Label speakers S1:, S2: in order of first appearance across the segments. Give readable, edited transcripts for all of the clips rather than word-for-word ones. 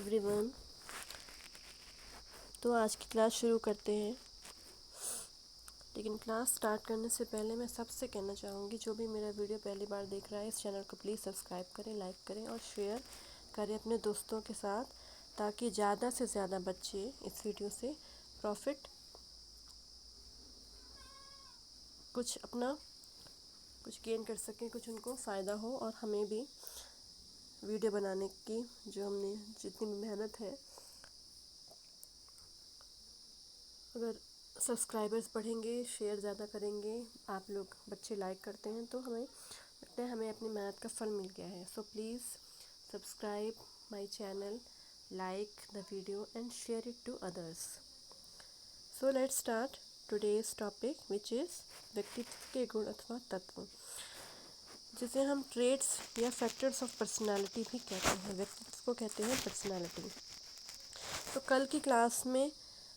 S1: Everyone. तो आज की क्लास शुरू करते हैं। लेकिन क्लास स्टार्ट करने से पहले मैं सबसे कहना चाहूँगी, जो भी मेरा वीडियो पहली बार देख रहा है इस चैनल को प्लीज़ सब्सक्राइब करें, लाइक करें और शेयर करें अपने दोस्तों के साथ, ताकि ज़्यादा से ज़्यादा बच्चे इस वीडियो से प्रॉफिट कुछ गेन कर सकें, कुछ उनको फ़ायदा हो और हमें भी वीडियो बनाने की जो हमने जितनी मेहनत है, अगर सब्सक्राइबर्स बढ़ेंगे, शेयर ज़्यादा करेंगे, आप लोग बच्चे लाइक करते हैं तो हमें लगता है हमें अपनी मेहनत का फल मिल गया है। So please subscribe my channel, like the video and share it to others. So let's start today's topic which is व्यक्तित्व के गुण अथवा तत्व, जिसे हम ट्रेड्स या फैक्टर्स ऑफ पर्सनालिटी भी कहते हैं। व्यक्तित्व को कहते हैं पर्सनालिटी। तो कल की क्लास में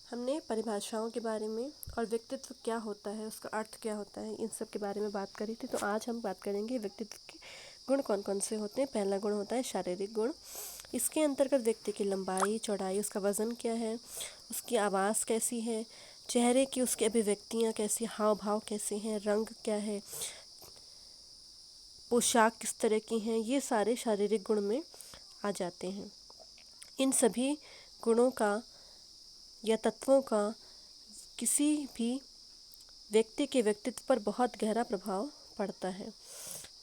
S1: हमने परिभाषाओं के बारे में और व्यक्तित्व क्या होता है, उसका अर्थ क्या होता है, इन सब के बारे में बात करी थी। तो आज हम बात करेंगे व्यक्तित्व के गुण कौन कौन से होते हैं। पहला गुण होता है शारीरिक गुण। इसके अंतर्गत व्यक्ति की लंबाई, चौड़ाई, उसका वज़न क्या है, उसकी आवाज़ कैसी है, चेहरे की उसकी अभिव्यक्तियाँ कैसी, हाव भाव कैसे हैं, रंग क्या है, पोशाक किस तरह की हैं, ये सारे शारीरिक गुण में आ जाते हैं। इन सभी गुणों का या तत्वों का किसी भी व्यक्ति के व्यक्तित्व पर बहुत गहरा प्रभाव पड़ता है।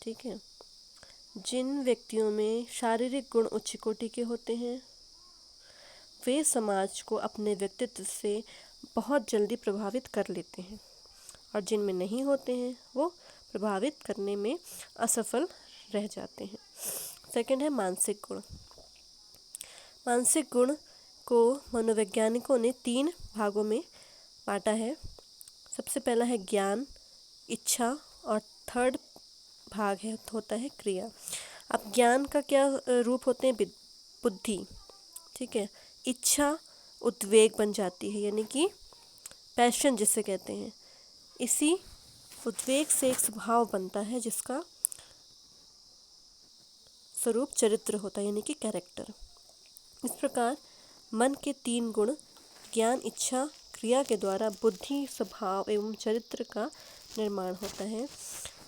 S1: ठीक है। जिन व्यक्तियों में शारीरिक गुण उच्च कोटि के होते हैं वे समाज को अपने व्यक्तित्व से बहुत जल्दी प्रभावित कर लेते हैं, और जिनमें नहीं होते हैं वो प्रभावित करने में असफल रह जाते हैं। सेकंड है मानसिक गुण। मानसिक गुण को मनोवैज्ञानिकों ने 3 भागों में बांटा है। सबसे पहला है ज्ञान, इच्छा और थर्ड भाग होता है क्रिया। अब ज्ञान का क्या रूप होते हैं? बुद्धि। ठीक है। इच्छा उद्वेग बन जाती है, यानी कि पैशन जिसे कहते हैं। इसी उद्वेग से एक स्वभाव बनता है जिसका स्वरूप चरित्र होता है, यानी कि कैरेक्टर। इस प्रकार मन के 3 गुण ज्ञान, इच्छा, क्रिया के द्वारा बुद्धि, स्वभाव एवं चरित्र का निर्माण होता है।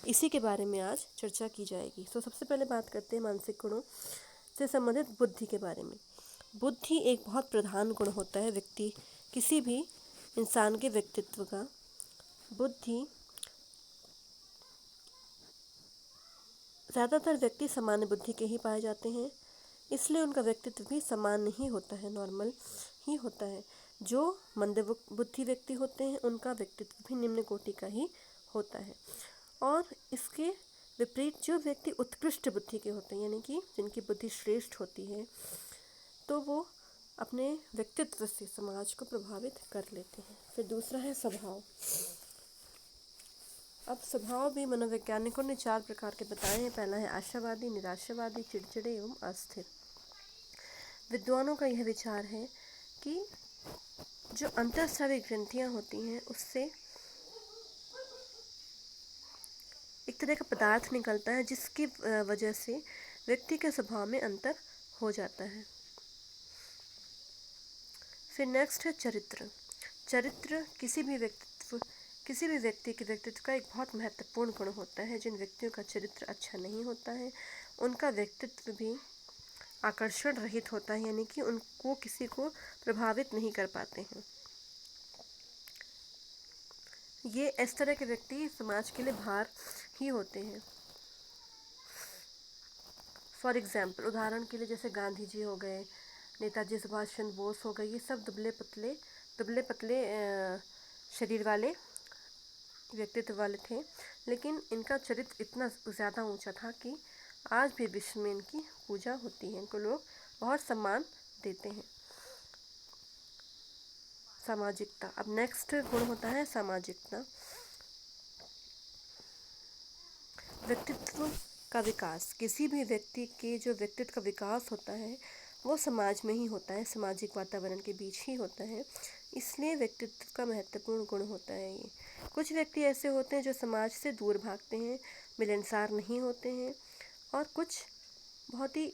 S1: इसी के बारे में आज चर्चा की जाएगी। तो सबसे पहले बात करते हैं मानसिक गुणों से संबंधित बुद्धि के बारे में। बुद्धि एक बहुत प्रधान गुण होता है किसी भी इंसान के व्यक्तित्व का। बुद्धि, ज़्यादातर व्यक्ति सामान्य बुद्धि के ही पाए जाते हैं, इसलिए उनका व्यक्तित्व भी सामान्य ही होता है, नॉर्मल ही होता है। जो मंद बुद्धि व्यक्ति होते हैं उनका व्यक्तित्व भी निम्न कोटि का ही होता है। और इसके विपरीत जो व्यक्ति उत्कृष्ट बुद्धि के होते हैं, यानी कि जिनकी बुद्धि श्रेष्ठ होती है, तो वो अपने व्यक्तित्व से समाज को प्रभावित कर लेते हैं। फिर दूसरा है स्वभाव। अब स्वभाव भी मनोवैज्ञानिकों ने 4 प्रकार के बताए हैं। पहला है आशावादी, निराशावादी, चिड़चिड़े एवं अस्थिर। विद्वानों का यह विचार है कि जो अंतःस्रावी ग्रंथियाँ होती हैं उससे एक तरह का पदार्थ निकलता है जिसकी वजह से व्यक्ति के स्वभाव में अंतर हो जाता है। फिर नेक्स्ट है चरित्र। चरित्र किसी भी व्यक्ति के व्यक्तित्व का एक बहुत महत्वपूर्ण गुण होता है। जिन व्यक्तियों का चरित्र अच्छा नहीं होता है उनका व्यक्तित्व भी आकर्षण रहित होता है, यानी कि उनको किसी को प्रभावित नहीं कर पाते हैं। ये इस तरह के व्यक्ति समाज के लिए भार ही होते हैं। फॉर एग्जाम्पल, उदाहरण के लिए जैसे गांधी जी हो गए, नेताजी सुभाष चंद्र बोस हो गए, ये सब दुबले पतले शरीर वाले व्यक्तित्व वाले थे, लेकिन इनका चरित्र इतना ज़्यादा ऊंचा था कि आज भी विश्व में इनकी पूजा होती है, इनको लोग बहुत सम्मान देते हैं। सामाजिकता। अब नेक्स्ट गुण होता है सामाजिकता। व्यक्तित्व का विकास। किसी भी व्यक्ति के जो व्यक्तित्व का विकास होता है वो समाज में ही होता है, सामाजिक वातावरण के बीच ही होता है, इसलिए व्यक्तित्व का महत्वपूर्ण गुण होता है ये। कुछ व्यक्ति ऐसे होते हैं जो समाज से दूर भागते हैं, मिलनसार नहीं होते हैं, और कुछ बहुत ही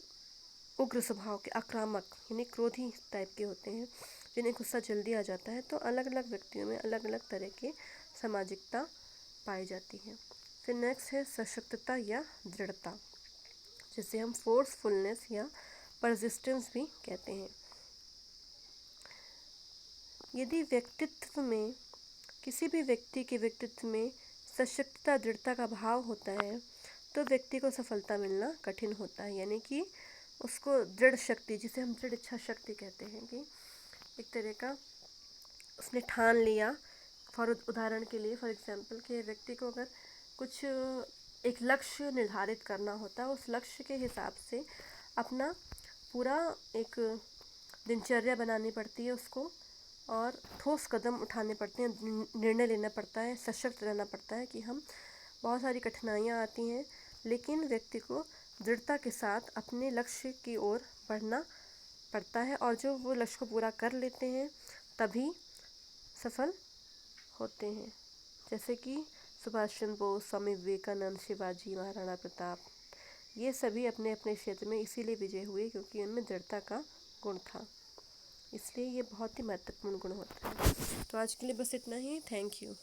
S1: उग्र स्वभाव के, आक्रामक यानी क्रोधी टाइप के होते हैं, जिन्हें गुस्सा जल्दी आ जाता है। तो अलग अलग व्यक्तियों में अलग अलग तरह की सामाजिकता पाई जाती है। फिर नेक्स्ट है सशक्तता या दृढ़ता, जिसे हम फोर्सफुलनेस या परसिस्टेंस भी कहते हैं। यदि व्यक्तित्व में, किसी भी व्यक्ति के व्यक्तित्व में सशक्तता, दृढ़ता का भाव होता है तो व्यक्ति को सफलता मिलना कठिन होता है। यानी कि उसको दृढ़ शक्ति, जिसे हम दृढ़ इच्छा शक्ति कहते हैं, कि एक तरह का उसने ठान लिया। फॉर उदाहरण के लिए, फॉर एग्जांपल, कि व्यक्ति को अगर कुछ एक लक्ष्य निर्धारित करना होता है, उस लक्ष्य के हिसाब से अपना पूरा एक दिनचर्या बनानी पड़ती है उसको, और ठोस कदम उठाने पड़ते हैं, निर्णय लेना पड़ता है, सशक्त रहना पड़ता है। कि हम, बहुत सारी कठिनाइयाँ आती हैं, लेकिन व्यक्ति को दृढ़ता के साथ अपने लक्ष्य की ओर बढ़ना पड़ता है, और जो वो लक्ष्य को पूरा कर लेते हैं तभी सफल होते हैं। जैसे कि सुभाष चंद्र बोस, स्वामी विवेकानंद, शिवाजी, महाराणा प्रताप, ये सभी अपने अपने क्षेत्र में इसीलिए विजय हुए क्योंकि उनमें दृढ़ता का गुण था। इसलिए ये बहुत ही महत्वपूर्ण गुण होता है। तो आज के लिए बस इतना ही। Thank you.